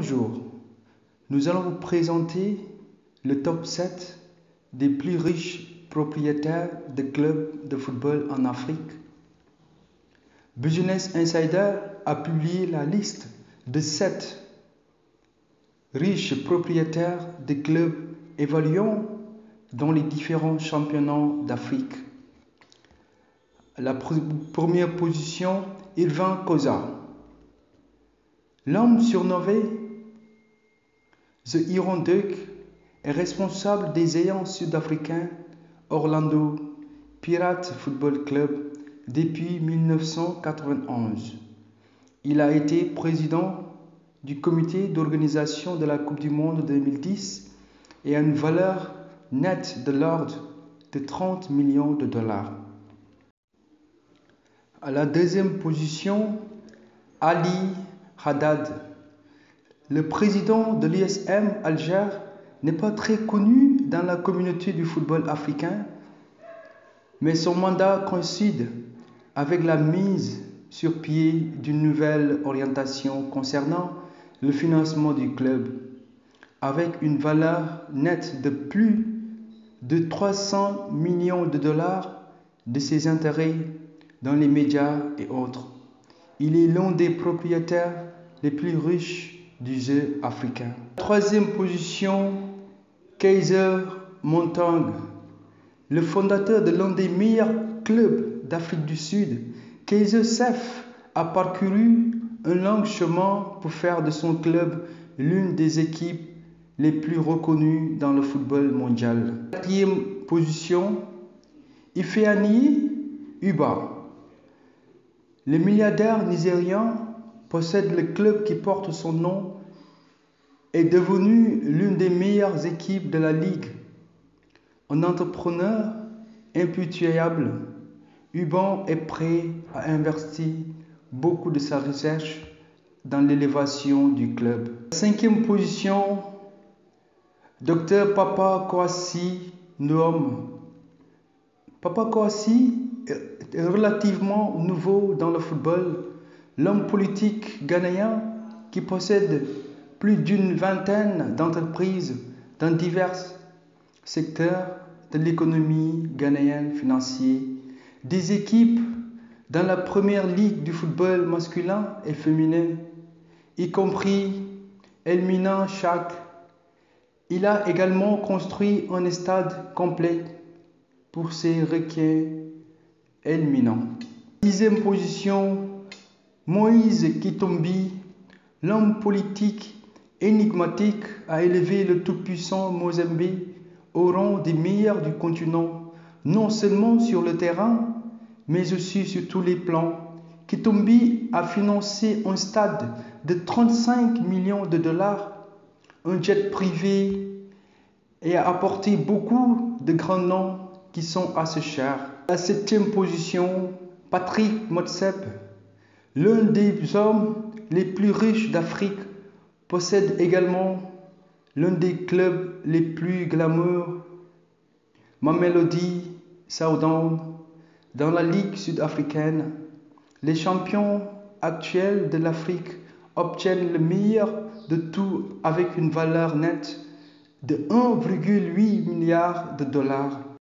Bonjour, nous allons vous présenter le top 7 des plus riches propriétaires de clubs de football en Afrique. Business Insider a publié la liste de 7 riches propriétaires de clubs évoluant dans les différents championnats d'Afrique. La première position, Irving Khoza. L'homme surnommé The Iron Duck est responsable des géants sud-africains Orlando Pirates Football Club depuis 1991. Il a été président du comité d'organisation de la Coupe du Monde 2010 et a une valeur nette de l'ordre de 30 millions de dollars. À la deuxième position, Ali Haddad. Le président de l'USM Alger n'est pas très connu dans la communauté du football africain, mais son mandat coïncide avec la mise sur pied d'une nouvelle orientation concernant le financement du club, avec une valeur nette de plus de 300 millions de dollars de ses intérêts dans les médias et autres. Il est l'un des propriétaires les plus riches du jeu africain. Troisième position, Kaizer Motaung. Le fondateur de l'un des meilleurs clubs d'Afrique du Sud, Kaizer Chiefs a parcouru un long chemin pour faire de son club l'une des équipes les plus reconnues dans le football mondial. Quatrième position, Ifeanyi Ubah. Le milliardaire nigérian possède le club qui porte son nom et est devenu l'une des meilleures équipes de la ligue. Un entrepreneur impitoyable, Ubah est prêt à investir beaucoup de sa recherche dans l'élévation du club. Cinquième position, Dr Papa Kwasi Nkrumah. Papa Kwasi est relativement nouveau dans le football. L'homme politique ghanéen qui possède plus d'une vingtaine d'entreprises dans divers secteurs de l'économie ghanéenne financière, des équipes dans la première ligue du football masculin et féminin, y compris Elmina Shak. Il a également construit un stade complet pour ses requins Elmina. Dixième position, Moïse Katumbi, l'homme politique énigmatique, a élevé le tout-puissant Mozambique au rang des meilleurs du continent, non seulement sur le terrain, mais aussi sur tous les plans. Katumbi a financé un stade de 35 millions de dollars, un jet privé et a apporté beaucoup de grands noms qui sont assez chers. À la septième position, Patrick Motsepe, l'un des hommes les plus riches d'Afrique, possède également l'un des clubs les plus glamour, Mamelodi Sundowns, dans la Ligue sud-africaine. Les champions actuels de l'Afrique obtiennent le meilleur de tout avec une valeur nette de 1,8 milliard de dollars.